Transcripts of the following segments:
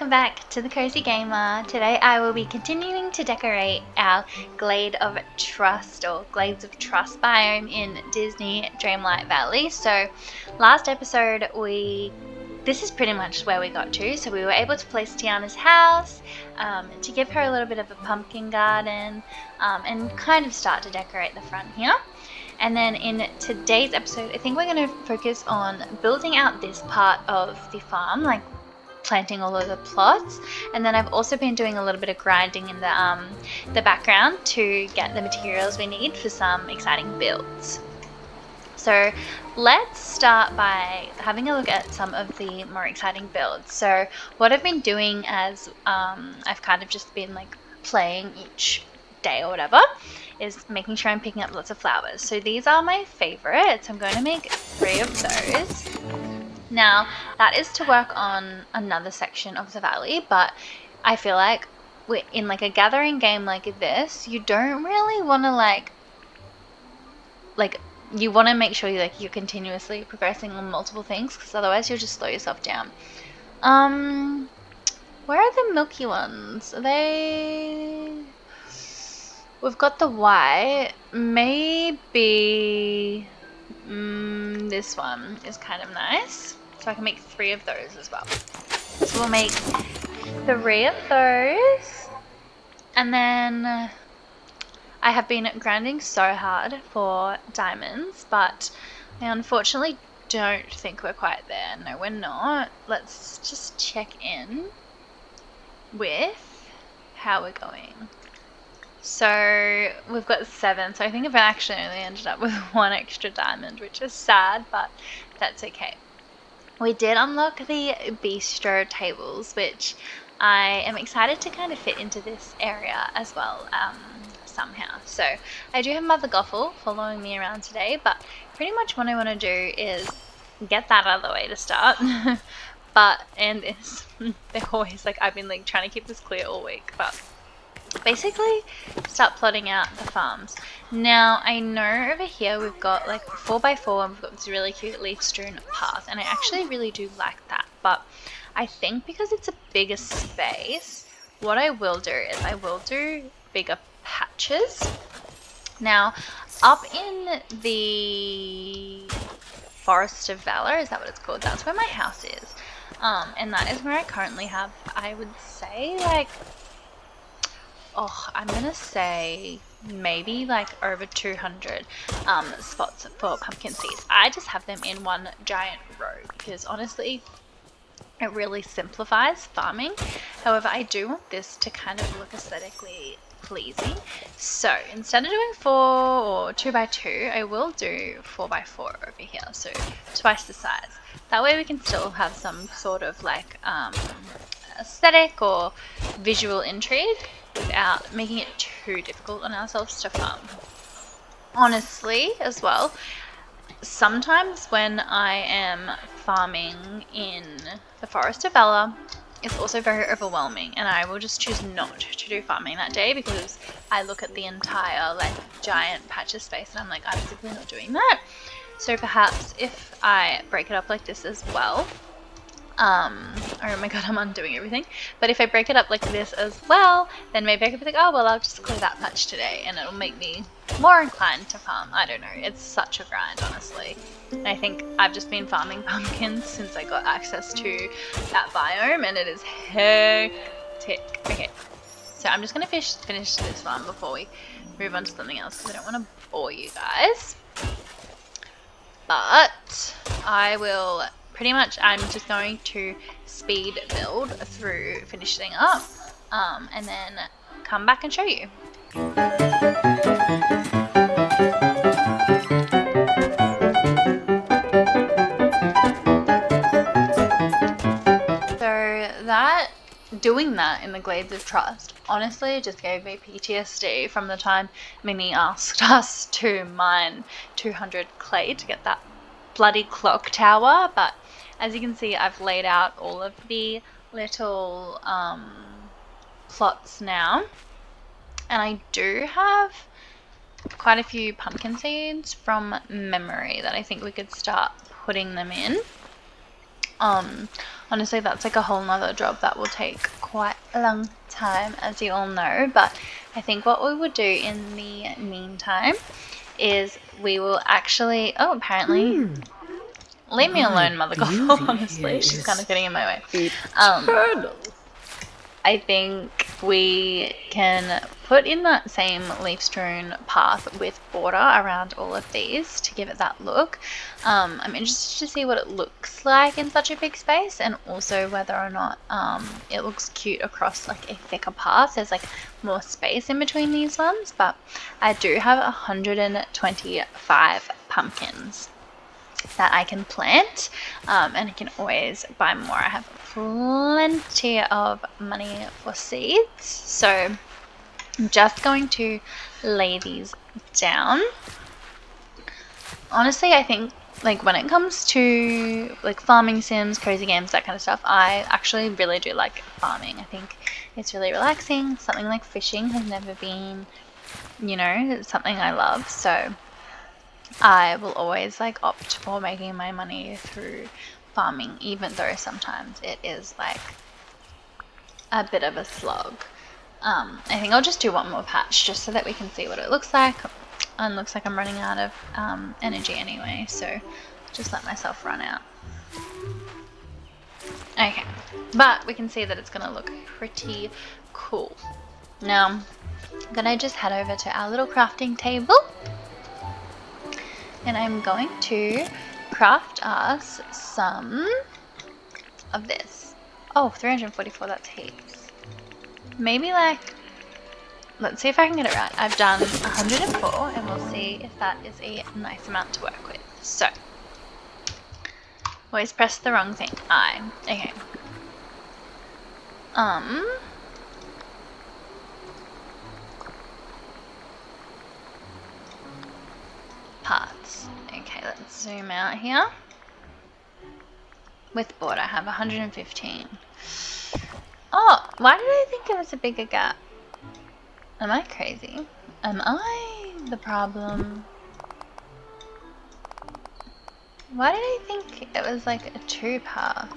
welcome back to the Cozy Gamer. Today I will be continuing to decorate our Glade of Trust or Glades of Trust biome in Disney Dreamlight Valley. So last episode this is pretty much where we got to. So we were able to place Tiana's house to give her a little bit of a pumpkin garden and kind of start to decorate the front here. And then in today's episode, I think we're going to focus on building out this part of the farm, like planting all of the plots. And then I've also been doing a little bit of grinding in the background to get the materials we need for some exciting builds. So let's start by having a look at some of the more exciting builds. So what I've been doing as I've kind of just been like playing each day or whatever is making sure I'm picking up lots of flowers. So these are my favorites. I'm going to make 3 of those. Now that is to work on another section of the valley, but I feel like we're in like a gathering game like this, you don't really want to like you want to make sure you're continuously progressing on multiple things, because otherwise you'll just slow yourself down. Where are the milky ones? Are they... We've got the white. Maybe this one is kind of nice. So I can make 3 of those as well. So we'll make 3 of those. And then I have been grinding so hard for diamonds, but I unfortunately don't think we're quite there. No, we're not. Let's just check in with how we're going. So we've got 7, so I think I've actually only ended up with 1 extra diamond, which is sad, but that's okay. We did unlock the bistro tables, which I am excited to kind of fit into this area as well somehow. So I do have Mother Gothel following me around today, but pretty much what I want to do is get that out of the way to start. And this, they're always like, I've been like trying to keep this clear all week, but basically start plotting out the farms. Now I know over here we've got like 4x4 and we've got this really cute leaf strewn path, and I actually really do like that, but I think because it's a bigger space, what I will do is I will do bigger patches. Now up in the Forest of Valor, is that what it's called? That's where my house is, and that is where I currently have, I would say, like, I'm gonna say maybe like over 200 spots for pumpkin seeds. I just have them in one giant row because honestly it really simplifies farming. However, I do want this to kind of look aesthetically pleasing, so instead of doing 4 or 2x2, I will do 4x4 over here, so twice the size. That way we can still have some sort of like aesthetic or visual intrigue without making it too difficult on ourselves to farm. Honestly, as well, sometimes when I am farming in the Forest of Valor, it's also very overwhelming, and I will just choose not to do farming that day because I look at the entire like giant patch of space and I'm like, I'm simply not doing that. So perhaps if I break it up like this as well, oh my god, I'm undoing everything. But if I break it up like this as well, then maybe I could be like, oh well, I'll just clear that patch today, and it'll make me more inclined to farm. I don't know, it's such a grind, honestly. And I think I've just been farming pumpkins since I got access to that biome, and it is hectic. Okay, so I'm just gonna finish this one before we move on to something else, because I don't want to bore you guys. But I will pretty much, I'm just going to speed build through finishing up and then come back and show you. So doing that in the Glades of Trust honestly just gave me PTSD from the time Minnie asked us to mine 200 clay to get that bloody clock tower. But as you can see, I've laid out all of the little plots now, and I do have quite a few pumpkin seeds from memory that I think we could start putting them in. Honestly, that's like a whole nother job that will take quite a long time, as you all know. But I think what we will do in the meantime is we will actually, oh, apparently, leave me alone, Mother Gothel, honestly. She's kind of getting in my way. Eternal. I think we can put in that same leaf strewn path with border around all of these to give it that look. I'm interested to see what it looks like in such a big space, and also whether or not it looks cute across like a thicker path. There's like more space in between these ones, but I do have 125 pumpkins that I can plant, and I can always buy more. I have plenty of money for seeds, so I'm just going to lay these down. Honestly, I think like when it comes to like farming sims, cozy games, that kind of stuff, I actually really do like farming. I think it's really relaxing. Something like fishing has never been, something I love, so I will always like opt for making my money through farming, even though sometimes it is like a bit of a slog. I think I'll just do one more patch just so that we can see what it looks like. And looks like I'm running out of energy anyway, so just let myself run out. Okay, but we can see that it's going to look pretty cool. Now, I'm going to just head over to our little crafting table. And I'm going to craft us some of this. Oh, 344, that's heaps. Maybe like, let's see if I can get it right. I've done 104, and we'll see if that is a nice amount to work with. So, always press the wrong thing. Okay. Parts. Okay, let's zoom out here. With border, I have 115. Oh, why did I think it was a bigger gap? Am I crazy? Am I the problem? Why did I think it was like a 2-path?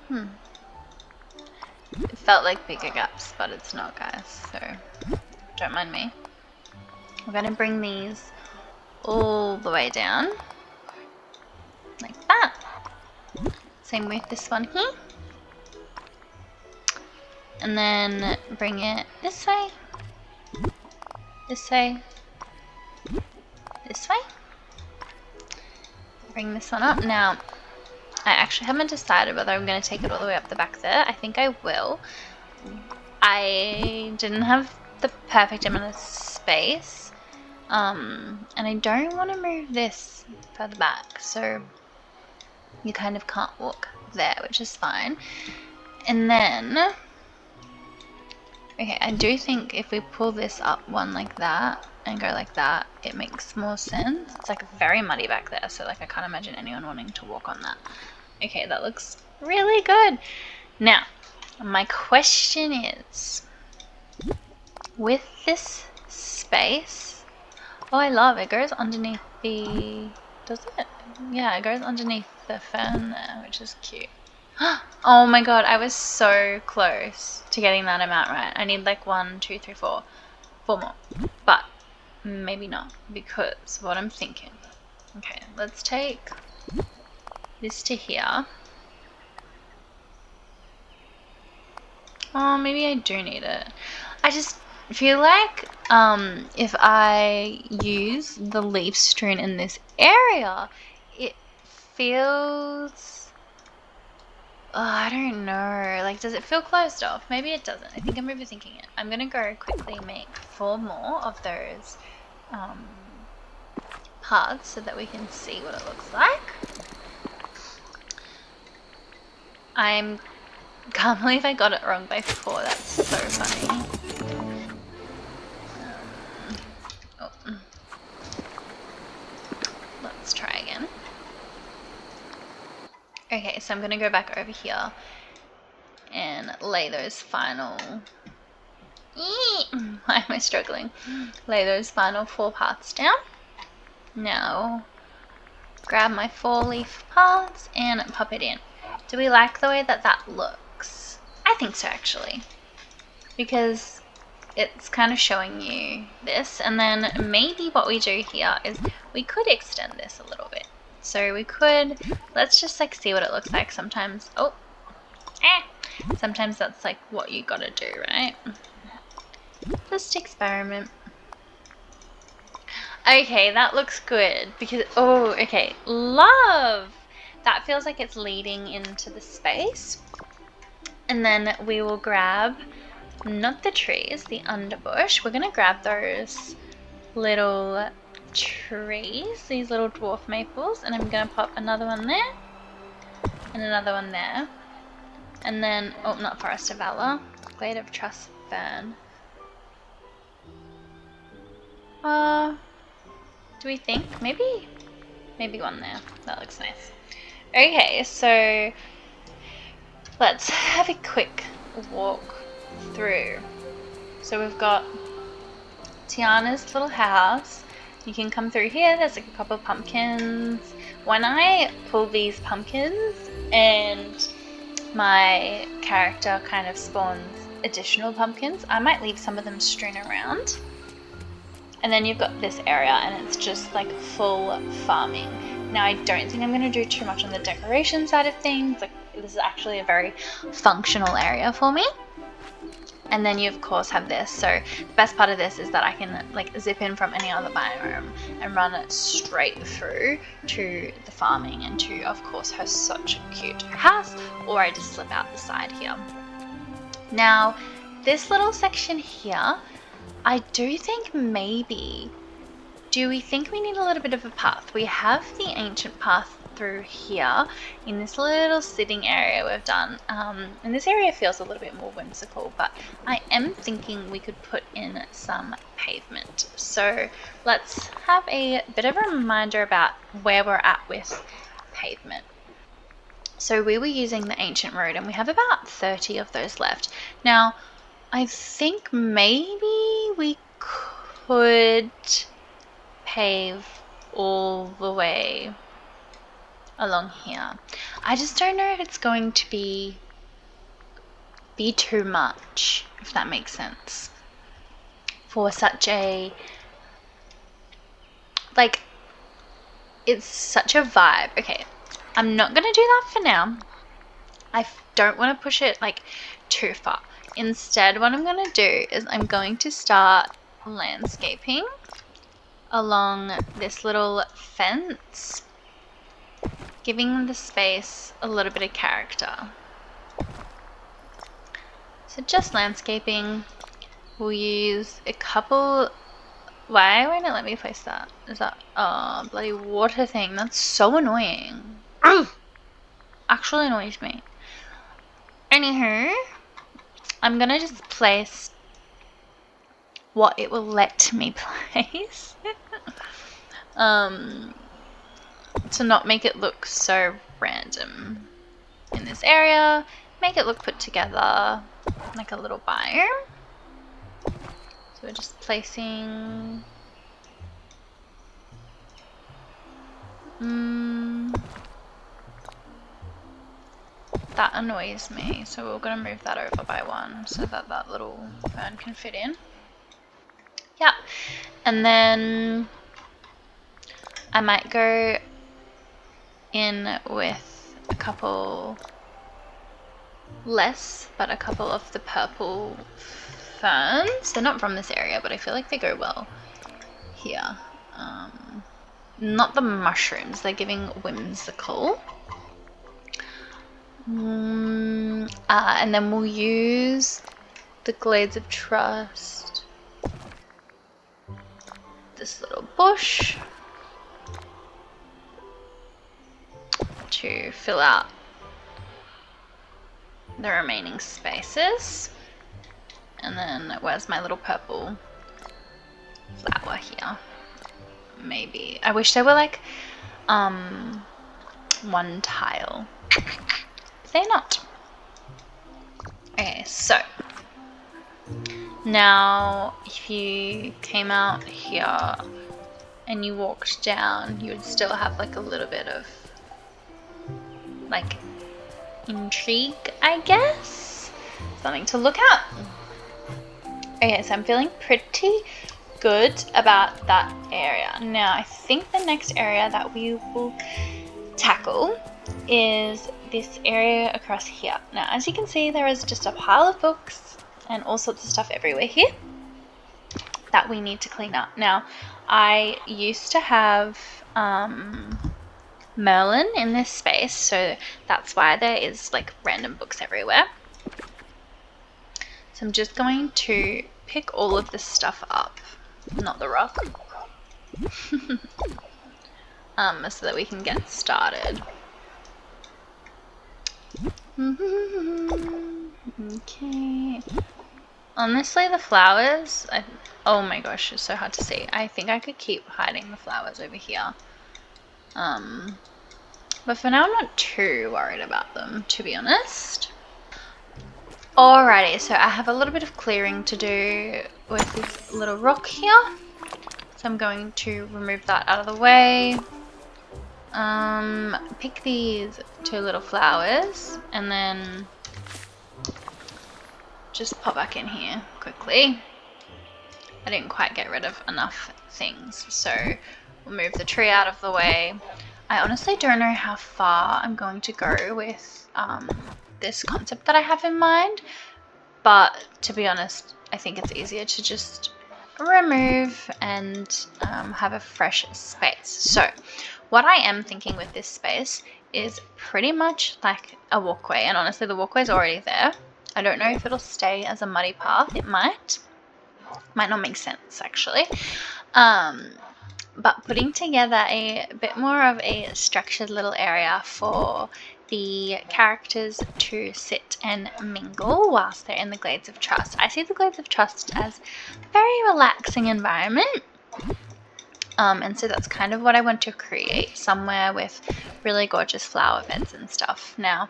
It felt like bigger gaps, but it's not, guys, so don't mind me. We're going to bring these all the way down, like that. Same with this one here. And then bring it this way, this way, this way. Bring this one up. Now, I actually haven't decided whether I'm going to take it all the way up the back there. I think I will. I didn't have the perfect amount of space. And I don't want to move this further back, so you kind of can't walk there, which is fine. And then, okay, I do think if we pull this up one like that and go like that, it makes more sense. It's like very muddy back there, so like I can't imagine anyone wanting to walk on that. Okay, that looks really good. Now, my question is, with this space, oh, I love it. It goes underneath the... Does it? Yeah, it goes underneath the fern there, which is cute. Oh my god, I was so close to getting that amount right. I need like 1, 2, 3, 4 more. But maybe not, because what I'm thinking... Okay, let's take this to here. Oh, maybe I do need it. I just feel like if I use the leaf strewn in this area, it feels... Oh, I don't know. Like, does it feel closed off? Maybe it doesn't. I think I'm overthinking it. I'm going to go quickly make 4 more of those parts so that we can see what it looks like. I can't believe I got it wrong by 4. That's so funny. Let's try again. Okay, so I'm going to go back over here and lay those final... Why am I struggling? Lay those final 4 parts down. Now, grab my 4-leaf paths and pop it in. Do we like the way that that looks? I think so, actually, because it's kind of showing you this. And then maybe what we do here is we could extend this a little bit. So we could, let's just like see what it looks like. Sometimes, sometimes that's like what you gotta do, right? Just experiment. Okay, that looks good because, oh, okay, love! That feels like it's leading into the space. And then we will grab, not the trees, the underbush. We're gonna grab those little trees, these little dwarf maples, and I'm gonna pop another one there, and another one there. And then, oh, not Forest of Valor, Glade of Trust fern. Do we think? Maybe one there. That looks nice. Okay, so let's have a quick walk through. So we've got Tiana's little house. You can come through here. There's like a couple of pumpkins. When I pull these pumpkins and my character kind of spawns additional pumpkins, I might leave some of them strewn around. And then you've got this area and it's just like full farming. Now I don't think I'm going to do too much on the decoration side of things. Like, this is actually a very functional area for me. And then you of course have this. So the best part of this is that I can like zip in from any other biome and run it straight through to the farming and to of course her such a cute house, or I just slip out the side here. Now this little section here, I do think maybe, do we think we need a little bit of a path? We have the ancient path through here in this little sitting area we've done. And this area feels a little bit more whimsical, but I am thinking we could put in some pavement. So let's have a bit of a reminder about where we're at with pavement. So we were using the ancient road and we have about 30 of those left. Now, I think maybe we could pave all the way along here. I just don't know if it's going to be too much, if that makes sense, for such a, like, it's such a vibe. Okay, I'm not gonna do that for now. I don't want to push it like too far. Instead, what I'm going to do is I'm going to start landscaping along this little fence, giving the space a little bit of character. So just landscaping. We'll use a couple. Why won't it let me place that? Is that, oh, bloody water thing. That's so annoying. Actually annoys me. Anywho, I'm gonna just place what it will let me place to not make it look so random in this area. Make it look put together like a little biome. So we're just placing that annoys me, so we're going to move that over by one so that that little fern can fit in. Yeah, and then I might go in with a couple less, but a couple of the purple ferns. They're not from this area, but I feel like they go well here. Not the mushrooms, they're giving whimsical. And then we'll use the Glades of Trust, this little bush, to fill out the remaining spaces. And then where's my little purple flower here? Maybe I wish they were like one tile. They're not. Okay, so now if you came out here, and you walked down, you would still have like a little bit of like intrigue, I guess. Something to look at. Okay, so I'm feeling pretty good about that area. Now, I think the next area that we will tackle is this area across here. Now, as you can see, there is just a pile of books and all sorts of stuff everywhere here that we need to clean up. Now, I used to have Merlin in this space, so that's why there is like random books everywhere. So I'm just going to pick all of this stuff up, not the rock, so that we can get started. Okay. Honestly, the flowers, oh my gosh, it's so hard to see. I think I could keep hiding the flowers over here. But for now, I'm not too worried about them, to be honest. Alrighty, so I have a little bit of clearing to do with this little rock here. So I'm going to remove that out of the way. Pick these two little flowers and then just pop back in here quickly. I didn't quite get rid of enough things, so we'll move the tree out of the way. I honestly don't know how far I'm going to go with this concept that I have in mind, but to be honest, I think it's easier to just remove and have a fresh space. So what I am thinking with this space is pretty much like a walkway, and honestly the walkway is already there. I don't know if it'll stay as a muddy path. It might not make sense actually, but putting together a bit more of a structured little area for the characters to sit and mingle whilst they're in the Glades of Trust. I see the Glades of Trust as a very relaxing environment, and so that's kind of what I want to create, somewhere with really gorgeous flower beds and stuff. Now,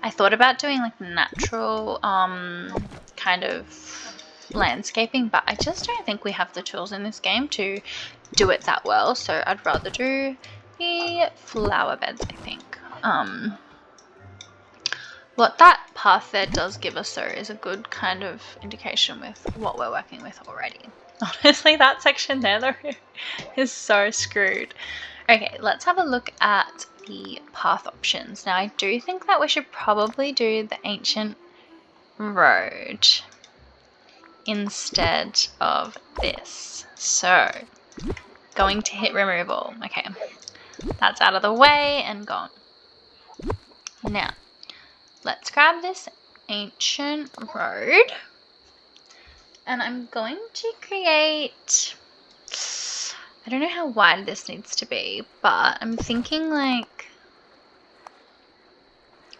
I thought about doing like natural kind of landscaping, but I just don't think we have the tools in this game to do it that well, so I'd rather do the flower beds, I think. What that path there does give us though is a good kind of indication with what we're working with already. Honestly, that section there though is so screwed. Okay, let's have a look at the path options. Now, I do think that we should probably do the ancient road instead of this. So, going to hit removal. Okay, that's out of the way and gone. Now, let's grab this ancient road, and I'm going to create, I don't know how wide this needs to be, but I'm thinking like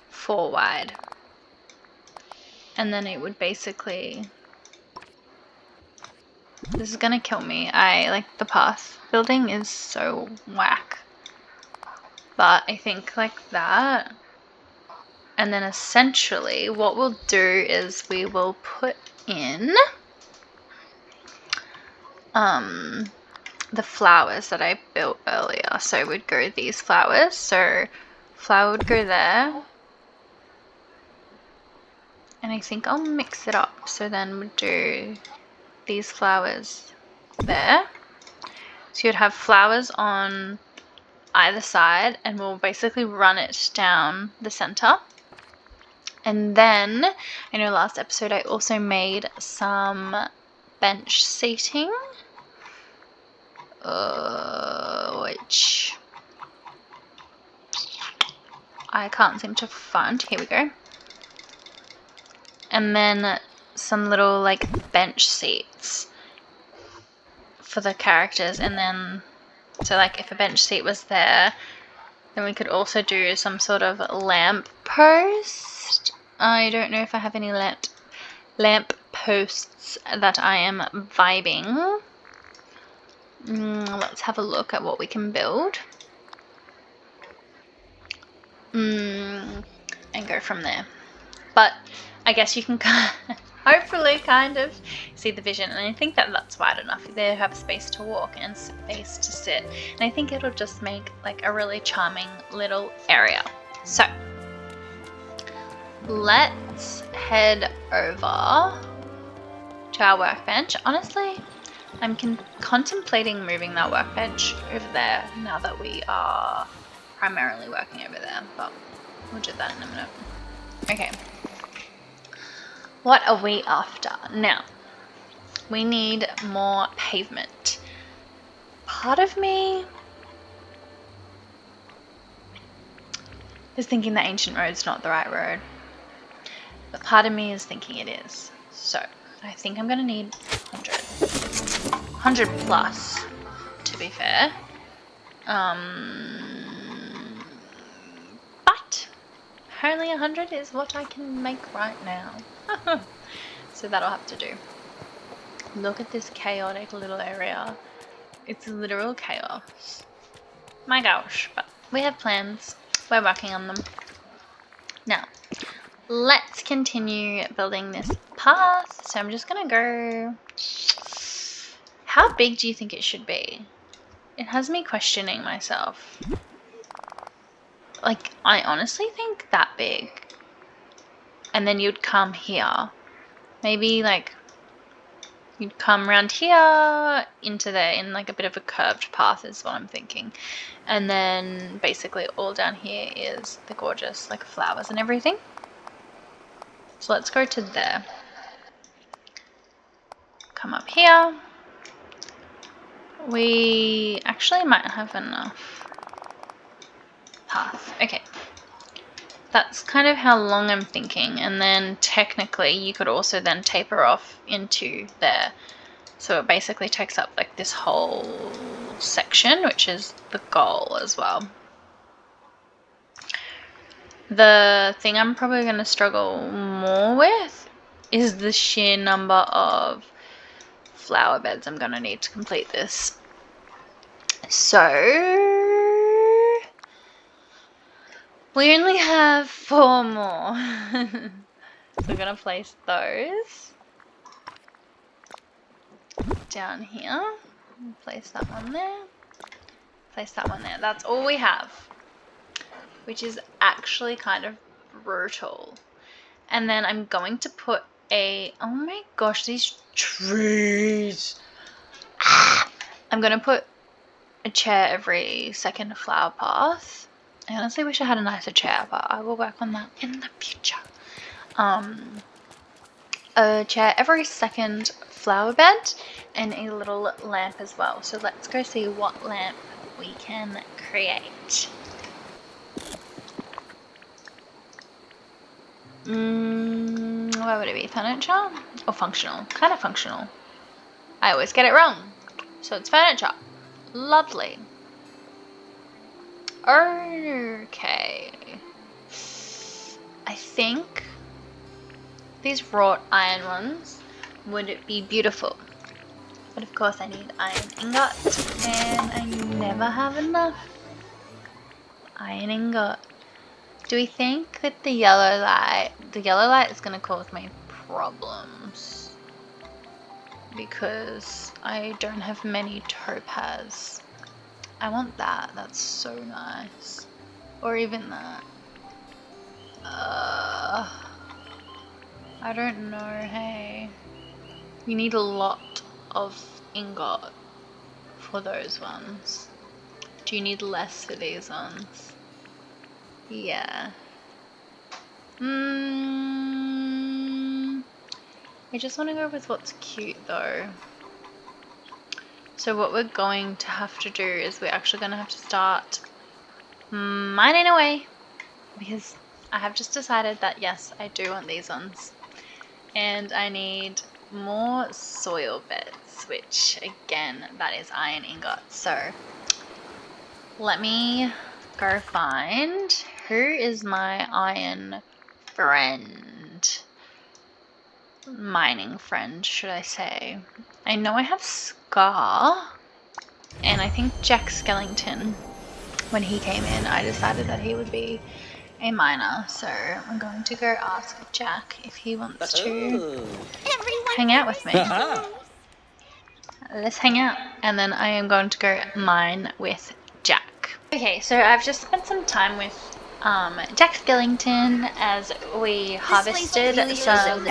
4 wide, and then it would basically, this is gonna kill me. I like the path building is so whack, but I think like that. And then essentially what we'll do is we will put in the flowers that I built earlier. So we'd go these flowers. So flower would go there. And I think I'll mix it up. So then we'd do these flowers there. So you'd have flowers on either side, and we'll basically run it down the center. And then, I know last episode I also made some bench seating, which I can't seem to find. Here we go. And then some little like bench seats for the characters, and then so like if a bench seat was there, then we could also do some sort of lamp post. I don't know if I have any lamp posts that I am vibing. Let's have a look at what we can build. And go from there. But I guess you can hopefully kind of see the vision, and I think that that's wide enough. They have space to walk and space to sit, and I think it'll just make like a really charming little area. So let's head over to our workbench. Honestly, I'm contemplating moving that workbench over there now that we are primarily working over there, but we'll do that in a minute. Okay. What are we after? Now, we need more pavement. Part of me is thinking that ancient road's not the right road, but part of me is thinking it is. So, I think I'm going to need 100 plus, to be fair. But only 100 is what I can make right now. So that'll have to do. Look at this chaotic little area. It's literal chaos. My gosh, but we have plans. We're working on them. Now, let's continue building this path. So I'm just gonna go... How big do you think it should be? It has me questioning myself. Like, I honestly think that big. And then you'd come here. Maybe, like, you'd come around here into there in, like, a bit of a curved path is what I'm thinking. And then, basically, all down here is the gorgeous, like, flowers and everything. So let's go to there. Come up here. We actually might have enough path. Okay. That's kind of how long I'm thinking, and then technically you could also then taper off into there. So it basically takes up like this whole section, which is the goal as well. The thing I'm probably going to struggle more with is the sheer number of flower beds I'm going to need to complete this. So we only have 4 more. So we're going to place those down here. Place that one there. Place that one there. That's all we have, which is actually kind of brutal. And then I'm going to put a... Oh my gosh, these trees. I'm going to put a chair every second flower path. I honestly wish I had a nicer chair, but I will work on that in the future. A chair every second flower bed and a little lamp as well. So let's go see what lamp we can create. What would it be? Furniture or functional? Kind of functional. I always get it wrong. So it's furniture. Lovely. Okay. I think these wrought iron ones would be beautiful. But of course I need iron ingot, and I never have enough iron ingot. Do we think that the yellow light is going to cause me problems? Because I don't have many topaz. I want that. That's so nice. Or even that. I don't know, hey. You need a lot of ingot for those ones. Do you need less for these ones? Yeah. I just want to go with what's cute though. So what we're going to have to do is we're actually going to have to start mining away, because I have just decided that yes, I do want these ones, and I need more soil beds, which again, that is iron ingot. So let me go find who is my iron friend, mining friend should I say. I know I have Scar, and I think Jack Skellington, when he came in, I decided that he would be a miner, so I'm going to go ask Jack if he wants to hang out with me. Let's hang out. And then I am going to go mine with Jack. Okay, so I've just spent some time with Jack Skellington as we harvested some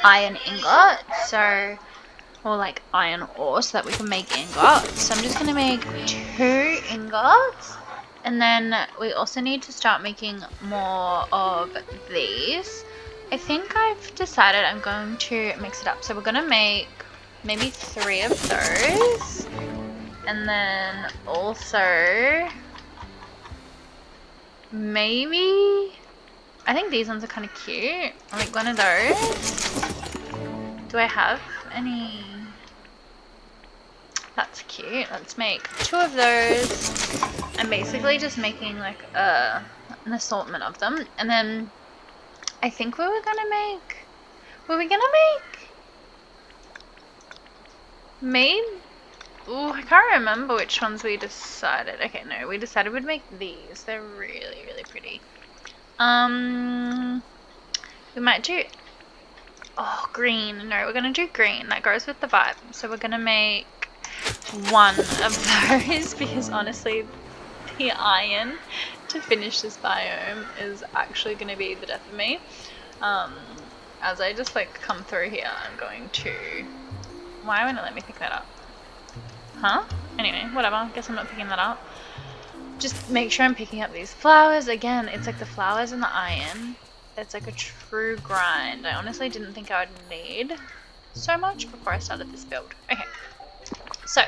iron ingots, or like iron ore, so that we can make ingots. So I'm just going to make 2 ingots, and then we also need to start making more of these. I think I've decided I'm going to mix it up, so we're going to make maybe 3 of those, and then also maybe, I think these ones are kind of cute. I'll make one of those. Do I have any? That's cute. Let's make 2 of those. I'm basically just making like an assortment of them, and then I think we were gonna make, maybe, ooh, I can't remember which ones we decided. Okay, no, we decided we'd make these. They're really, really pretty. We might do, oh, green. No, we're gonna do green. That goes with the vibe. So we're gonna make 1 of those because honestly, the iron to finish this biome is actually gonna be the death of me. As I just like come through here, I'm going to, why won't it let me pick that up? Huh? Anyway, whatever. Guess I'm not picking that up. Just make sure I'm picking up these flowers. Again, it's like the flowers and the iron. It's like a true grind. I honestly didn't think I would need so much before I started this build. Okay, so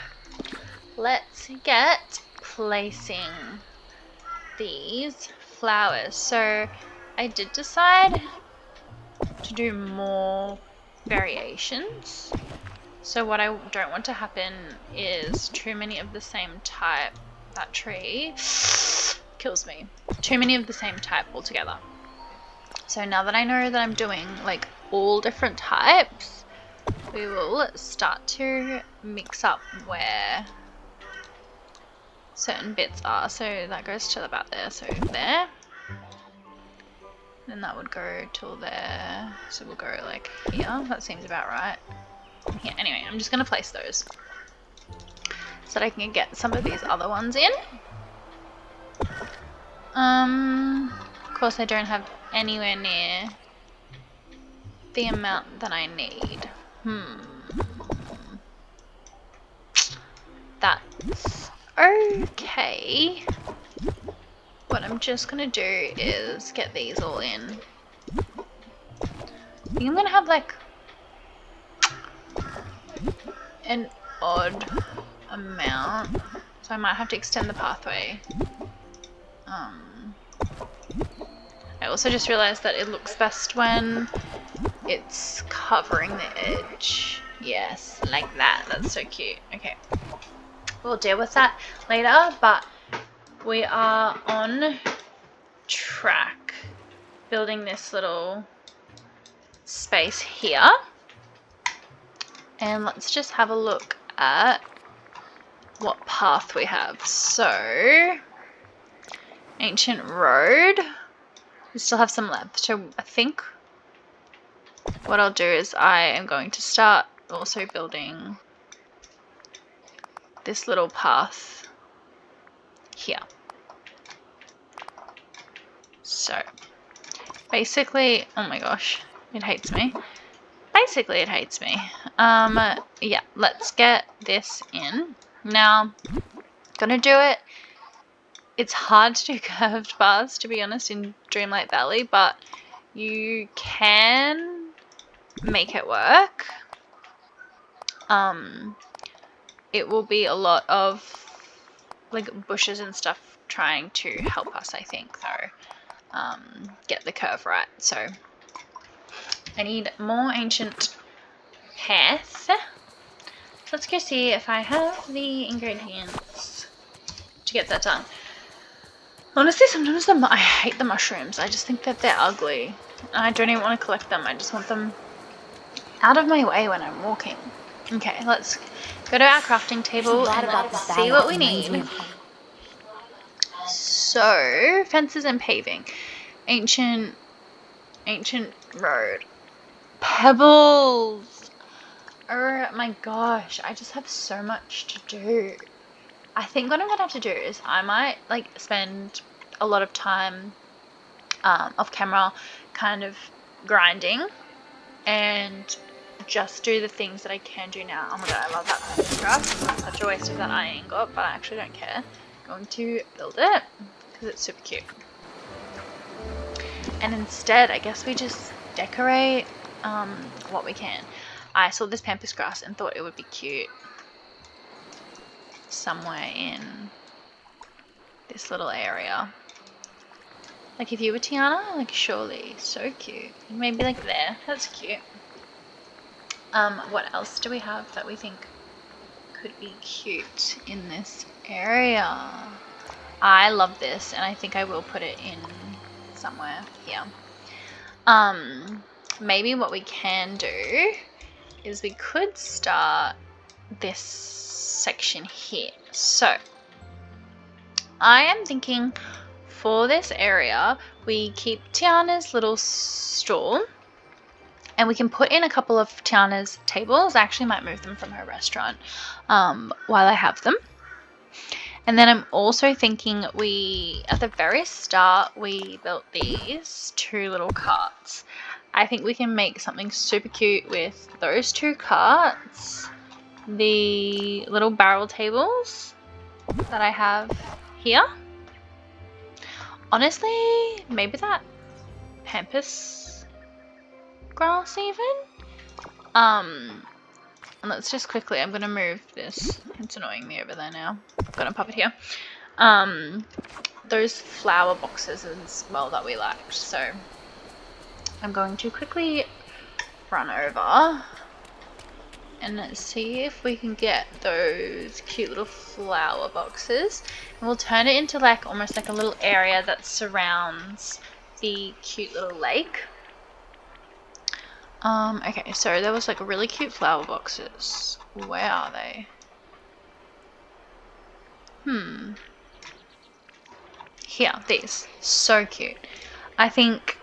let's get placing these flowers. So I did decide to do more variations. So what I don't want to happen is too many of the same type. That tree kills me. Too many of the same type altogether. So now that I know that I'm doing like all different types, we will start to mix up where certain bits are. So that goes to about there, so there. Then that would go till there. So we'll go like here. That seems about right. Yeah, anyway, I'm just going to place those so that I can get some of these other ones in. Of course I don't have anywhere near the amount that I need. That's okay. What I'm just going to do is get these all in. I think I'm going to have like an odd amount, so I might have to extend the pathway. I also just realized that it looks best when it's covering the edge. Yes, like that. That's so cute. Okay, we'll deal with that later, but we are on track building this little space here. And let's just have a look at what path we have. So, ancient road. We still have some left. So I think what I'll do is I am going to start also building this little path here. So, basically, oh my gosh, it hates me. Basically, it hates me. Yeah, let's get this in. Now, gonna do it. It's hard to do curved paths, to be honest, in Dreamlight Valley, but you can make it work. It will be a lot of like bushes and stuff trying to help us, I think, though, get the curve right. So I need more ancient path. Let's go see if I have the ingredients to get that done. Honestly, sometimes I hate the mushrooms. I just think that they're ugly. I don't even want to collect them. I just want them out of my way when I'm walking. Okay, let's go to our crafting table and let's see what we need. So, fences and paving. Ancient road. Pebbles! Oh my gosh, I just have so much to do. I think what I'm gonna have to do is I might like spend a lot of time off camera kind of grinding and just do the things that I can do now. Oh my god, I love that purpose grass. It's such a waste of that iron ingot, but I actually don't care. I'm going to build it because it's super cute. And instead, I guess we just decorate what we can. I saw this pampas grass and thought it would be cute somewhere in this little area. Like if you were Tiana, like surely, so cute. Maybe like there, that's cute. What else do we have that we think could be cute in this area? I love this and I think I will put it in somewhere here. Maybe what we can do is we could start this section here. So I am thinking for this area we keep Tiana's little stall and we can put in a couple of Tiana's tables. I actually might move them from her restaurant while I have them. And then I'm also thinking at the very start, we built these 2 little carts. I think we can make something super cute with those 2 carts, the little barrel tables that I have here. Honestly, maybe that pampas grass even. And let's just quickly, I'm gonna move this. It's annoying me over there now. I'm gonna pop it here. Those flower boxes as well that we liked. So I'm going to quickly run over and see if we can get those cute little flower boxes. And we'll turn it into like almost like a little area that surrounds the cute little lake. Okay, so there was like really cute flower boxes. Where are they? Here, these. So cute. I think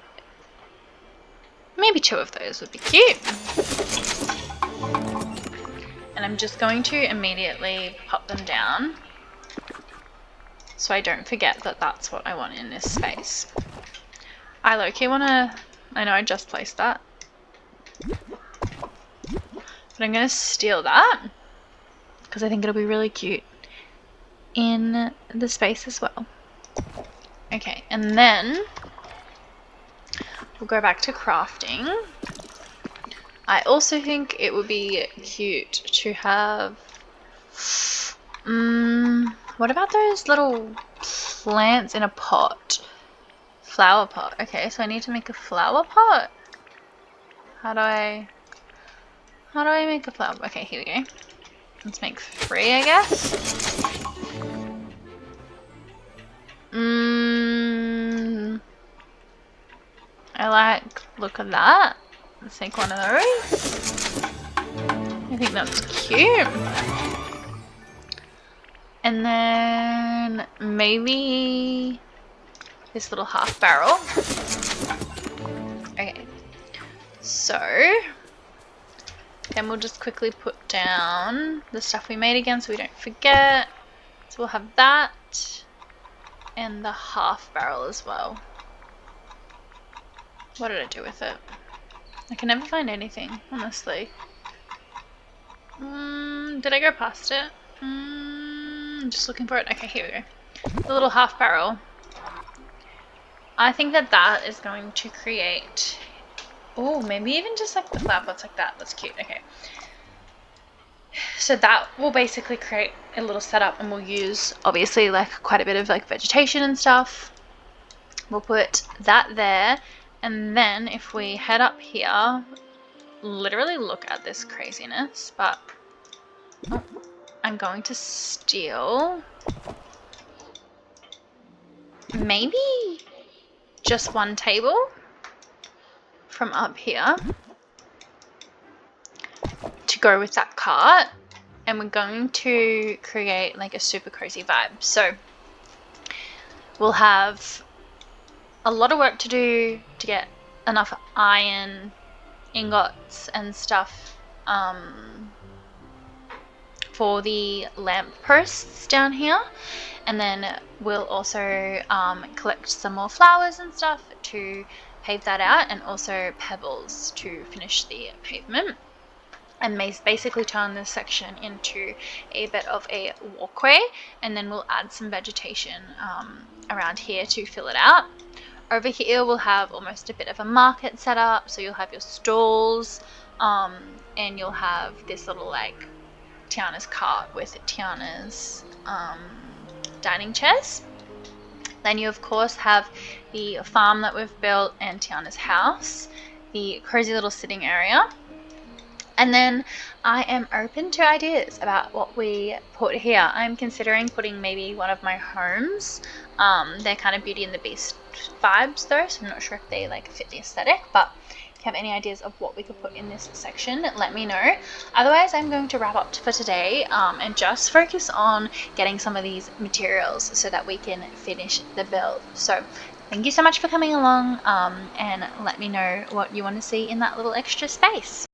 maybe 2 of those would be cute. And I'm just going to immediately pop them down so I don't forget that that's what I want in this space. I low-key wanna, I know I just placed that, but I'm gonna steal that because I think it'll be really cute in the space as well. Okay, and then we'll go back to crafting. I also think it would be cute to have, what about those little plants in a pot? Flower pot. Okay, so I need to make a flower pot. How do I make a flower? Okay, here we go. Let's make 3, I guess. I like, look at that. Let's make one of those. I think that's cute. And then maybe this little half barrel. Okay. So then we'll just quickly put down the stuff we made again so we don't forget. So we'll have that and the half barrel as well. What did I do with it? I can never find anything, honestly. Did I go past it? I'm just looking for it. Okay, here we go. The little half barrel. I think that is going to create, oh, maybe even just like the flower pots like that. That's cute. Okay. So that will basically create a little setup, and we'll use obviously like quite a bit of like vegetation and stuff. We'll put that there, and then if we head up here, literally look at this craziness, but oh, I'm going to steal maybe just 1 table from up here to go with that cart, and we're going to create like a super cozy vibe. So we'll have a lot of work to do to get enough iron ingots and stuff for the lamp posts down here, and then we'll also collect some more flowers and stuff to pave that out, and also pebbles to finish the pavement, and basically turn this section into a bit of a walkway, and then we'll add some vegetation around here to fill it out. Over here we'll have almost a bit of a market set up, so you'll have your stalls, and you'll have this little like Tiana's cart with Tiana's dining chairs. Then you of course have the farm that we've built and Tiana's house, the cozy little sitting area. And then I am open to ideas about what we put here. I'm considering putting maybe one of my homes. They're kind of Beauty and the Beast vibes though, so I'm not sure if they like fit the aesthetic, but if you have any ideas of what we could put in this section, let me know. Otherwise, I'm going to wrap up for today and just focus on getting some of these materials so that we can finish the build. So thank you so much for coming along, and let me know what you want to see in that little extra space.